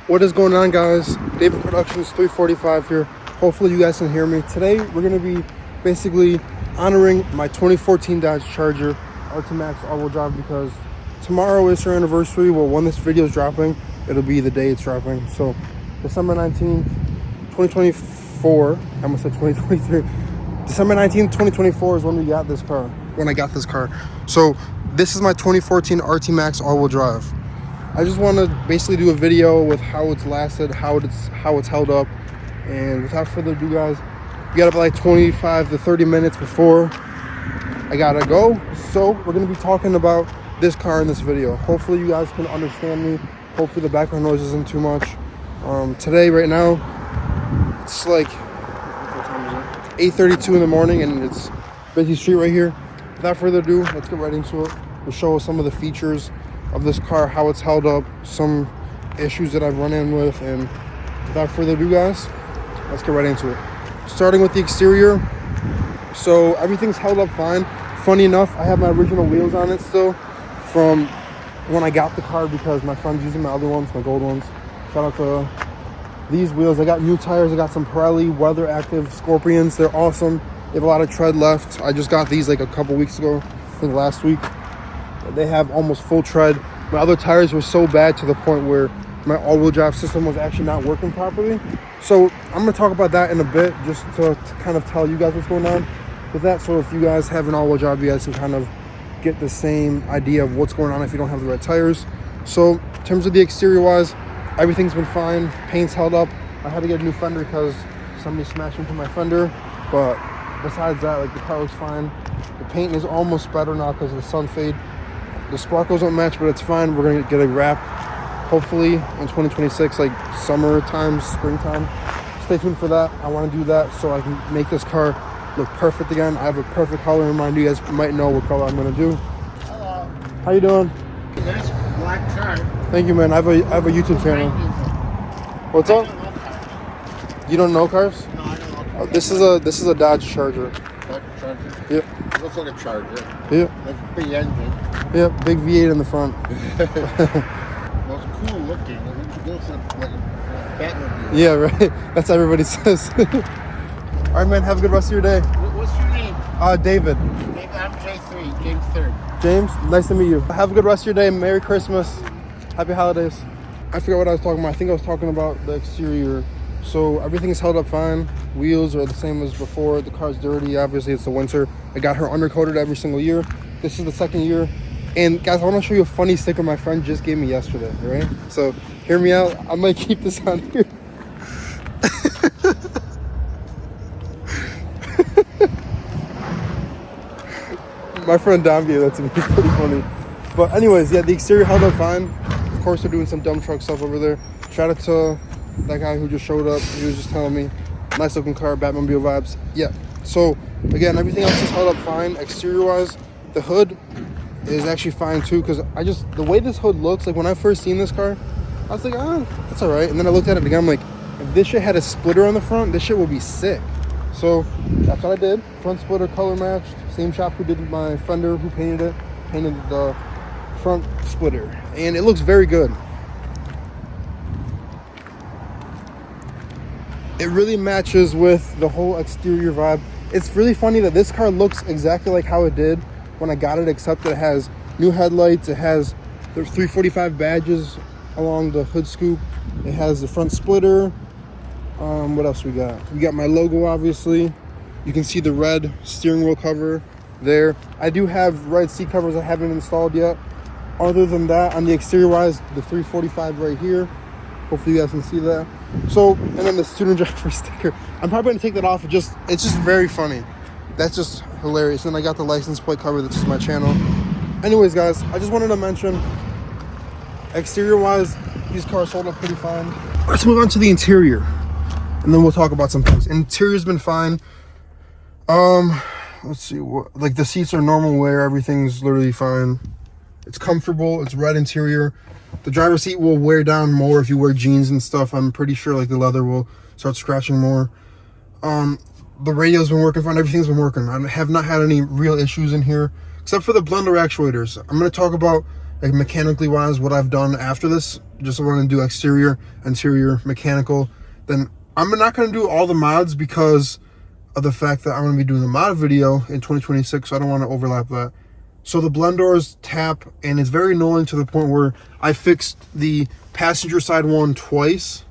What is going on, guys? David Productions 345 here. Hopefully you guys can hear me. Today we're going to be basically honoring my 2014 Dodge Charger RT Max all-wheel drive because tomorrow is her anniversary. Well, when this video is dropping, it'll be the day it's dropping. So December 19th, 2024. I almost said 2023. December 19th, 2024 is when we got this car. When I got this car. So this is my 2014 RT Max all-wheel drive. I just want to basically do a video with how it's lasted, how it's held up, and without further ado, guys, we got about like 25 to 30 minutes before I gotta go. So we're gonna be talking about this car in this video. Hopefully you guys can understand me. Hopefully the background noise isn't too much. Today, right now, it's like 8:32 in the morning, and it's busy street right here. Without further ado, let's get right into it. We'll show some of the features of this car, how it's held up, some issues that I've run in with, and without further ado, guys, let's get right into it. Starting with the exterior, so everything's held up fine. Funny enough, I have my original wheels on it still from when I got the car because my friend's using my other ones, my gold ones. Shout out to these wheels. I got new tires. I got some Pirelli Weather Active Scorpions. They're awesome. They have a lot of tread left. I just got these like a couple weeks ago, I think last week. They have almost full tread. My other tires were so bad to the point where my all-wheel drive system was actually not working properly. So I'm going to talk about that in a bit, just to kind of tell you guys what's going on with that. So if you guys have an all-wheel drive, you guys can kind of get the same idea of what's going on if you don't have the right tires. So in terms of the exterior-wise, everything's been fine. Paint's held up. I had to get a new fender because somebody smashed into my fender. But besides that, like, the car looks fine. The paint is almost better now because of the sun fade. The sparkles don't match, but it's fine. We're going to get a wrap, hopefully, in 2026, like summertime, springtime. Stay tuned for that. I want to do that so I can make this car look perfect again. I have a perfect color in mind. You guys might know what color I'm going to do. Hello. How you doing? Nice black car. Thank you, man. I have a YouTube channel. What's up? You don't know cars? No, I don't know cars. This is a Dodge Charger. Dodge Charger? Yep. It looks like a Charger. Yep. Like a big engine. Yep. Big V8 in the front. Well, it's cool looking. It looks like a Batmobile. Yeah, right. That's what everybody says. All right, man. Have a good rest of your day. What's your name? David. I'm J3, James 3rd. James, nice to meet you. Have a good rest of your day. Merry Christmas. Happy holidays. I forgot what I was talking about. I think I was talking about the exterior. So everything is held up fine. Wheels are the same as before. The car's dirty. Obviously, it's the winter. I got her undercoated every single year. This is the second year. And guys, I want to show you a funny sticker my friend just gave me yesterday, right? So hear me out. I might keep this on here. My friend Dom gave that to me. It's pretty funny. But anyways, yeah, the exterior held up fine. Of course, they're doing some dump truck stuff over there. Shout out to that guy who just showed up. He was just telling me, nice looking car, Batmobile vibes. Yeah. So again, everything else is held up fine. Exterior wise, the hood is actually fine too. Cause the way this hood looks, like when I first seen this car, I was like, that's all right. And then I looked at it again. I'm like, if this shit had a splitter on the front, this shit would be sick. So that's what I did. Front splitter color matched. Same shop who did my fender, who painted it, painted the front splitter. And it looks very good. It really matches with the whole exterior vibe. It's really funny that this car looks exactly like how it did when I got it, except that it has new headlights. It has the 345 badges along the hood scoop. It has the front splitter. What else we got? We got my logo, obviously. You can see the red steering wheel cover there. I do have red seat covers I haven't installed yet. Other than that, on the exterior wise, the 345 right here. Hopefully you guys can see that. So, and then the student driver sticker. I'm probably gonna take that off. It's just very funny. That's just hilarious. And I got the license plate cover. That's just my channel. Anyways, guys, I just wanted to mention, exterior wise, these cars hold up pretty fine. Let's move on to the interior, and then we'll talk about some things. Interior's been fine. Let's see, like the seats are normal wear. Everything's literally fine. It's comfortable. It's red interior. The driver's seat will wear down more if you wear jeans and stuff. I'm pretty sure like the leather will start scratching more. The radio's been working fine. Everything's been working. I have not had any real issues in here, except for the blender actuators. I'm going to talk about like mechanically wise, what I've done after this. Just want to do exterior, interior, mechanical. Then I'm not going to do all the mods because of the fact that I'm going to be doing a mod video in 2026, so I don't want to overlap that. So the blend doors tap, and it's very annoying to the point where I fixed the passenger side one twice.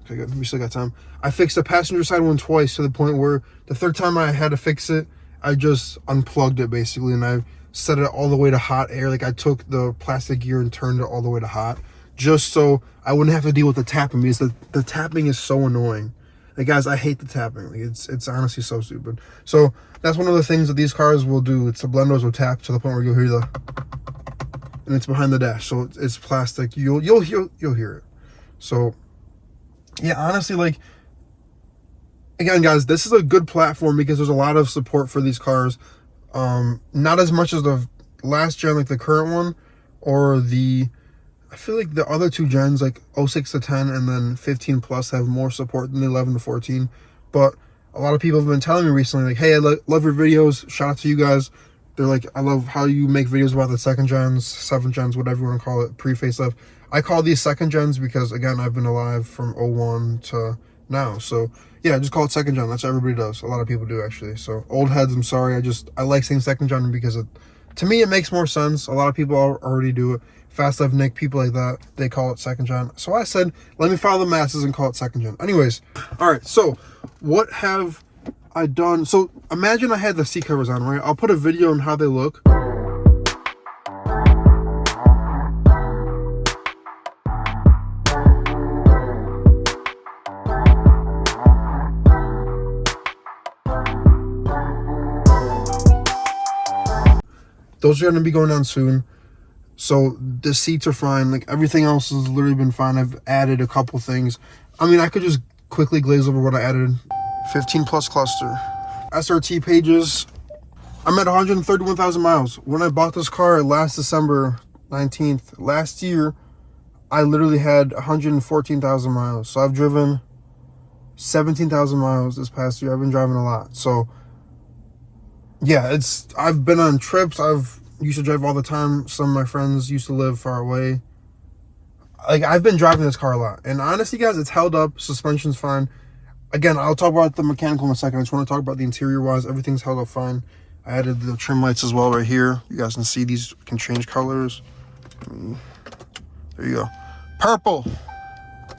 Okay, good. We still got time. I fixed the passenger side one twice to the point where the third time I had to fix it, I just unplugged it basically, and I set it all the way to hot air. Like I took the plastic gear and turned it all the way to hot, just so I wouldn't have to deal with the tapping, because the tapping is so annoying. Like guys, I hate the tapping. Like it's honestly so stupid. So that's one of the things that these cars will do. It's the blend doors will tap to the point where you'll hear the, and it's behind the dash, so it's plastic. You'll hear it. So yeah, honestly, like again, guys, this is a good platform because there's a lot of support for these cars. Not as much as the last gen, like the current one, or the, I feel like the other two gens, like 06 to 10 and then 15 plus, have more support than the 11 to 14. But a lot of people have been telling me recently, like, hey, I love your videos. Shout out to you guys. They're like, I love how you make videos about the second gens, seventh gens, whatever you want to call it, pre-facelift. I call these second gens because, again, I've been alive from 01 to now. So yeah, just call it second gen. That's what everybody does. A lot of people do, actually. So old heads, I'm sorry. I like saying second gen because to me it makes more sense. A lot of people already do it. Fast Life Nick, people like that, they call it second gen. So I said, let me follow the masses and call it second gen. Anyways, all right, so what have I done? So imagine I had the seat covers on, right? I'll put a video on how they look. Those are going to be going on soon. So the seats are fine. Like everything else has literally been fine. I've added a couple things. I mean, I could just quickly glaze over what I added. 15 plus cluster. SRT pages. I'm at 131,000 miles. When I bought this car last December 19th, last year, I literally had 114,000 miles. So I've driven 17,000 miles this past year. I've been driving a lot. So yeah, I've been on trips. I've used to drive all the time. Some of my friends used to live far away. Like I've been driving this car a lot, and honestly guys, it's held up. Suspension's fine. Again, I'll talk about the mechanical in a second. I just want to talk about the interior wise. Everything's held up fine. I added the trim lights as well right here. You guys can see these can change colors. There you go. Purple.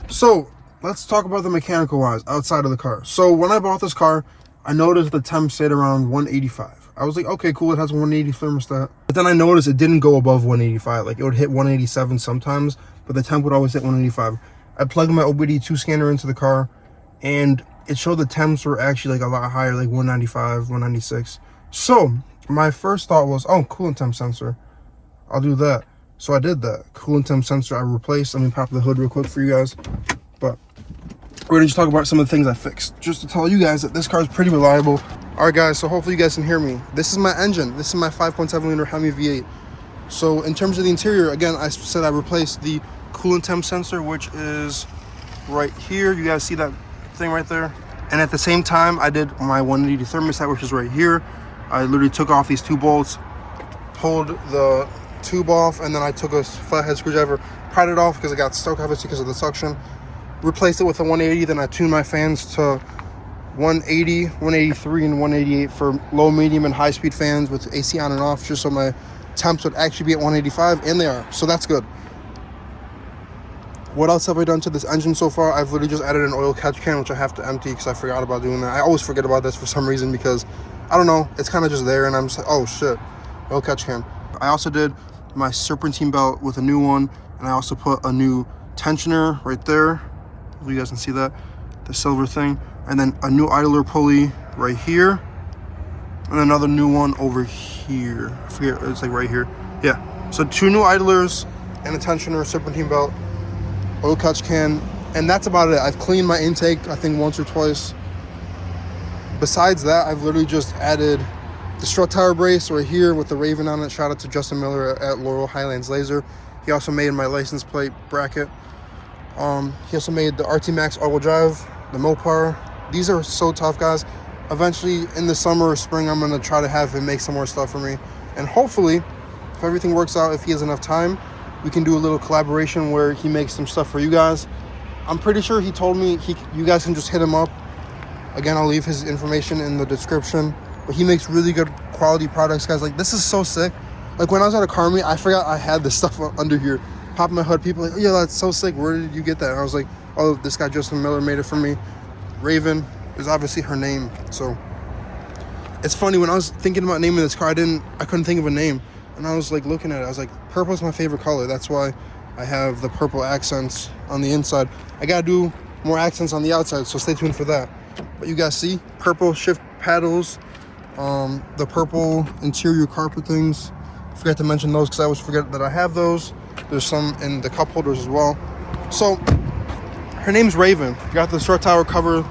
So let's talk about the mechanical wise outside of the car. So when I bought this car, I noticed the temp stayed around 185. I was like, okay, cool, it has a 180 thermostat. But then I noticed it didn't go above 185. Like it would hit 187 sometimes, but the temp would always hit 185. I plugged my OBD2 scanner into the car, and it showed the temps were actually like a lot higher, like 195, 196. So my first thought was, oh, coolant temp sensor. I'll do that. So I did that. Coolant temp sensor I replaced. Let me pop the hood real quick for you guys. But we're gonna just talk about some of the things I fixed, just to tell you guys that this car is pretty reliable. All right, guys, so hopefully you guys can hear me. This is my engine. This is my 5.7 liter Hemi V8. So in terms of the interior, again, I said I replaced the coolant temp sensor, which is right here. You guys see that thing right there? And at the same time, I did my 180 thermostat, which is right here. I literally took off these two bolts, pulled the tube off, and then I took a flathead screwdriver, pried it off because it got stuck, obviously, because of the suction. Replaced it with a 180, then I tuned my fans to 180, 183, and 188 for low, medium, and high-speed fans with AC on and off, just so my temps would actually be at 185, and they are, so that's good. What else have I done to this engine so far? I've literally just added an oil catch can, which I have to empty because I forgot about doing that. I always forget about this for some reason because, I don't know, it's kind of just there, and I'm just like, oh shit, oil catch can. I also did my serpentine belt with a new one, and I also put a new tensioner right there. You guys can see that, the silver thing, and then a new idler pulley right here, and another new one over here. I forget, it's like right here. Yeah, so 2 new idlers and a tensioner, serpentine belt, oil catch can, and that's about it. I've cleaned my intake, I think, once or twice. Besides that, I've literally just added the strut tower brace right here with the Raven on it. Shout out to Justin Miller at Laurel Highlands Laser. He also made my license plate bracket. He also made the RT Max all-wheel drive, the Mopar. These are so tough, guys. Eventually, in the summer or spring, I'm going to try to have him make some more stuff for me. And hopefully, if everything works out, if he has enough time, we can do a little collaboration where he makes some stuff for you guys. I'm pretty sure he told me you guys can just hit him up. Again, I'll leave his information in the description. But he makes really good quality products, guys. Like, this is so sick. Like, when I was at a car meet, I forgot I had this stuff under here. Pop in my hood. People like, oh, yeah, that's so sick. Where did you get that? And I was like, oh, this guy Justin Miller made it for me. Raven is obviously her name. So it's funny, when I was thinking about naming this car, I couldn't think of a name. And I was like looking at it. I was like, purple's my favorite color. That's why I have the purple accents on the inside. I gotta do more accents on the outside, so stay tuned for that. But you guys see purple shift paddles, the purple interior carpet things. Forgot to mention those because I always forget that I have those. There's some in the cup holders as well. So her name's Raven. Got the short tower cover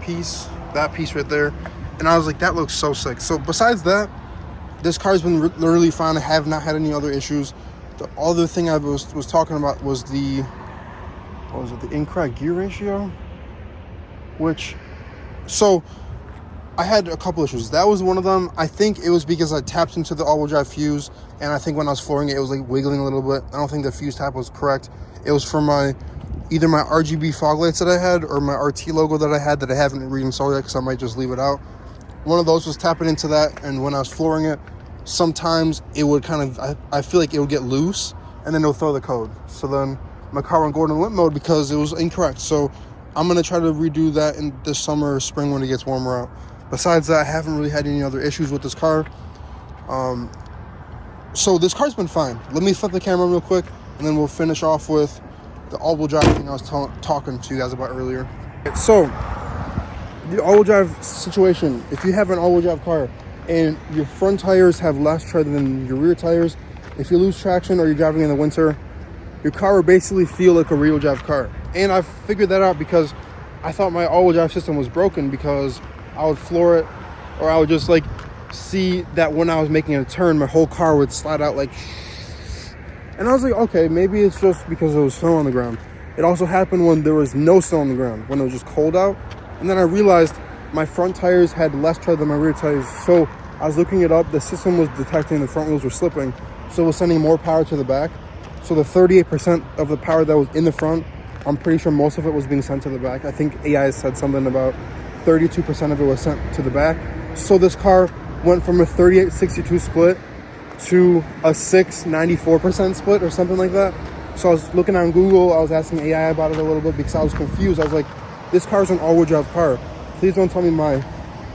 piece, that piece right there. And I was like, that looks so sick. So besides that, this car's been literally fine. I have not had any other issues. The other thing I was talking about was the, what was it, the incorrect gear ratio? So I had a couple issues. That was one of them. I think it was because I tapped into the all-wheel drive fuse, and I think when I was flooring it, it was like wiggling a little bit. I don't think the fuse tap was correct. It was from either my RGB fog lights that I had or my RT logo that I had that I haven't reinstalled yet because I might just leave it out. One of those was tapping into that, and when I was flooring it, sometimes it would kind of, I feel like it would get loose, and then it'll throw the code. So then my car went Gordon limp mode because it was incorrect. So I'm going to try to redo that in this summer or spring when it gets warmer out. Besides that, I haven't really had any other issues with this car. So this car's been fine. Let me flip the camera real quick, and then we'll finish off with the all-wheel drive thing I was talking to you guys about earlier. So the all-wheel drive situation, if you have an all-wheel drive car and your front tires have less tread than your rear tires, if you lose traction or you're driving in the winter, your car will basically feel like a rear-wheel drive car. And I figured that out because I thought my all-wheel drive system was broken because I would floor it, or I would just like see that when I was making a turn, my whole car would slide out like, and I was like, okay, maybe it's just because there was snow on the ground. It also happened when there was no snow on the ground, when it was just cold out. And then I realized my front tires had less tread than my rear tires. So I was looking it up. The system was detecting the front wheels were slipping, so it was sending more power to the back. So the 38% of the power that was in the front, I'm pretty sure most of it was being sent to the back. I think AI said something about 32% of it was sent to the back. So this car went from a 38-62 split to a 6-94% split or something like that. So I was looking on Google, I was asking AI about it a little bit because I was confused. I was like, this car's an all-wheel drive car. Please don't tell me my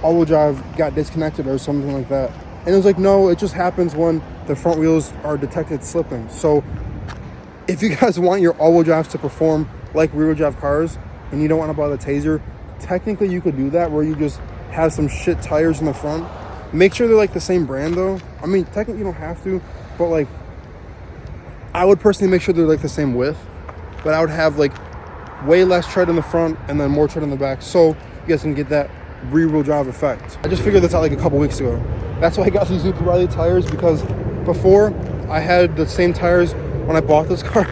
all-wheel drive got disconnected or something like that. And it was like, no, it just happens when the front wheels are detected slipping. So if you guys want your all-wheel drives to perform like rear-wheel drive cars and you don't want to buy the Taser, technically you could do that where you just have some shit tires in the front. Make sure they're like the same brand though. I mean, technically you don't have to, but like I would personally make sure they're like the same width, but I would have like way less tread in the front and then more tread in the back, so you guys can get that rear-wheel drive effect. I just figured this out like a couple weeks ago. That's why I got these new Pirelli tires, because before I had the same tires when I bought this car,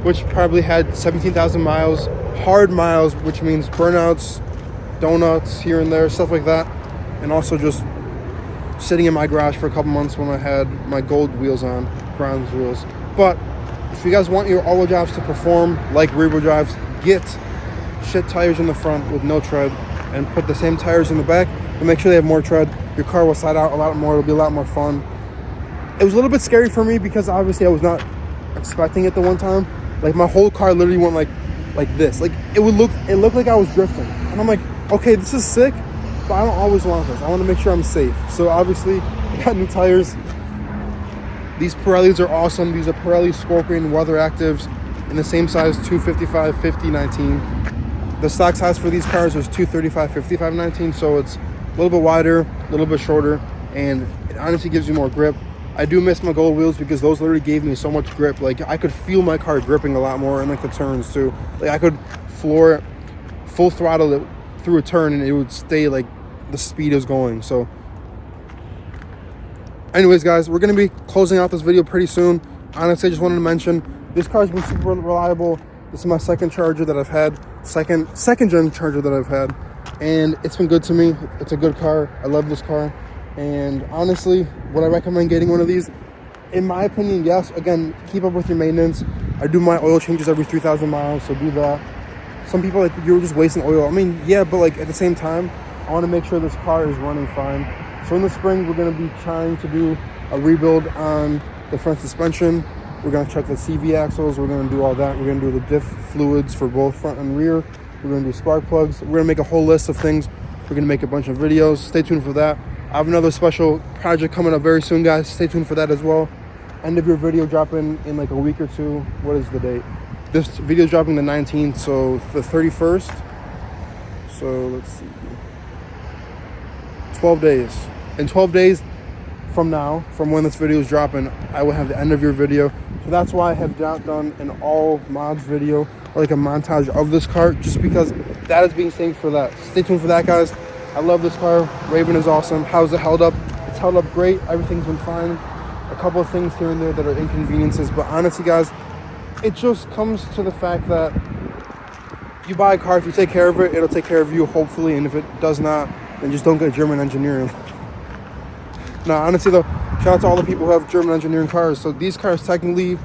which probably had 17,000 miles, hard miles, which means burnouts, donuts here and there, stuff like that, and also just sitting in my garage for a couple months when I had my gold wheels on, bronze wheels. But if you guys want your all-wheel drives to perform like rear-wheel drives, get shit tires in the front with no tread and put the same tires in the back, but make sure they have more tread. Your car will slide out a lot more. It'll be a lot more fun. It was a little bit scary for me because obviously I was not expecting it the one time. Like my whole car literally went like this. Like it looked like I was drifting. And I'm like, okay, this is sick, but I don't always want this. I want to make sure I'm safe. So obviously I got new tires. These Pirellis are awesome. These are Pirelli Scorpion Weather Actives in the same size, 255, 50, 19. The stock size for these cars is 235, 55, 19. So it's a little bit wider, a little bit shorter, and it honestly gives you more grip. I do miss my gold wheels because those literally gave me so much grip. Like I could feel my car gripping a lot more in like the turns too. Like I could floor it, full throttle it through a turn and it would stay like the speed is going. So anyways guys, we're going to be closing out this video pretty soon. Honestly, I just wanted to mention this car's been super reliable. This is my second charger that I've had, second gen charger that I've had, and it's been good to me. It's a good car. I love this car. And honestly, would I recommend getting one of these? In my opinion, yes. Again, keep up with your maintenance. I do my oil changes every 3,000 miles, so do that. Some people like, you're just wasting oil. I mean, yeah, but like at the same time, I want to make sure this car is running fine. So in the spring, we're going to be trying to do a rebuild on the front suspension. We're going to check the CV axles. We're going to do all that. We're going to do the diff fluids for both front and rear. We're going to do spark plugs. We're going to make a whole list of things. We're going to make a bunch of videos. Stay tuned for that. I have another special project coming up very soon, guys. Stay tuned for that as well. End of your video dropping in like a week or two. What is the date? This video is dropping the 19th, so the 31st. So let's see. 12 days. In 12 days from now, from when this video is dropping, I will have the end of your video. So that's why I have not done an all mods video or like a montage of this car, just because that is being saved for that. Stay tuned for that, guys. I love this car. Raven is awesome. How's it held up? It's held up great. Everything's been fine. A couple of things here and there that are inconveniences, but honestly, guys, it just comes to the fact that you buy a car, if you take care of it, it'll take care of you, hopefully, and if it does not, then just don't get German engineering. No, honestly though, shout out to all the people who have German engineering cars. So these cars technically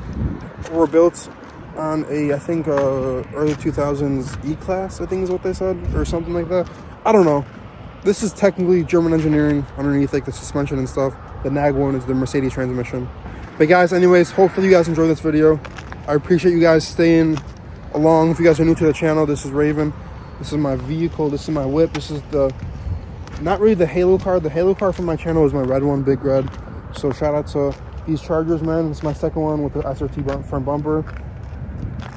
were built on a, I think, early 2000s E-Class, I think is what they said, or something like that. I don't know. This is technically German engineering underneath, like the suspension and stuff. The NAG one is the Mercedes transmission. But guys, anyways, hopefully you guys enjoyed this video. I appreciate you guys staying along. If you guys are new to the channel, this is Raven. This is my vehicle. This is my whip. This is the, not really the Halo car. The Halo car from my channel is my red one, Big Red. So shout out to these Chargers, man. This is my second one with the SRT front bumper.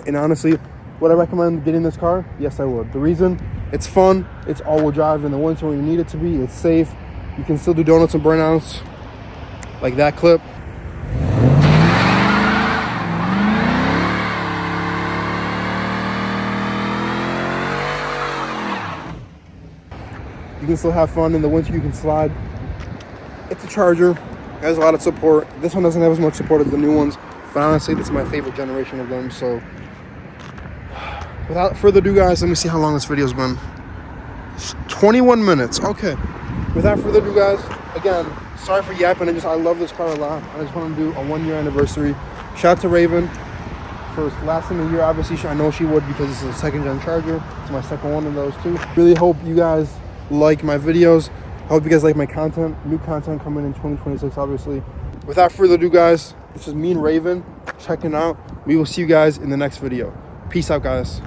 And honestly, would I recommend getting this car? Yes, I would. The reason, it's fun. It's all-wheel drive in the winter when you need it to be. It's safe. You can still do donuts and burnouts like that clip. You can still have fun in the winter. You can slide. It's a Charger. It has a lot of support. This one doesn't have as much support as the new ones, but honestly, this is my favorite generation of them. So without further ado, guys, let me see how long this video's been. 21 minutes. Okay. Without further ado, guys, again, sorry for yapping. I love this car a lot. I just want to do a 1-year anniversary. Shout out to Raven for lasting a year. Obviously, I know she would, because this is a second-gen Charger. It's my second one of those too. Really hope you guys like my videos. I hope you guys like my content. New content coming in 2026, obviously. Without further ado, guys, this is me and Raven checking out. We will see you guys in the next video. Peace out, guys.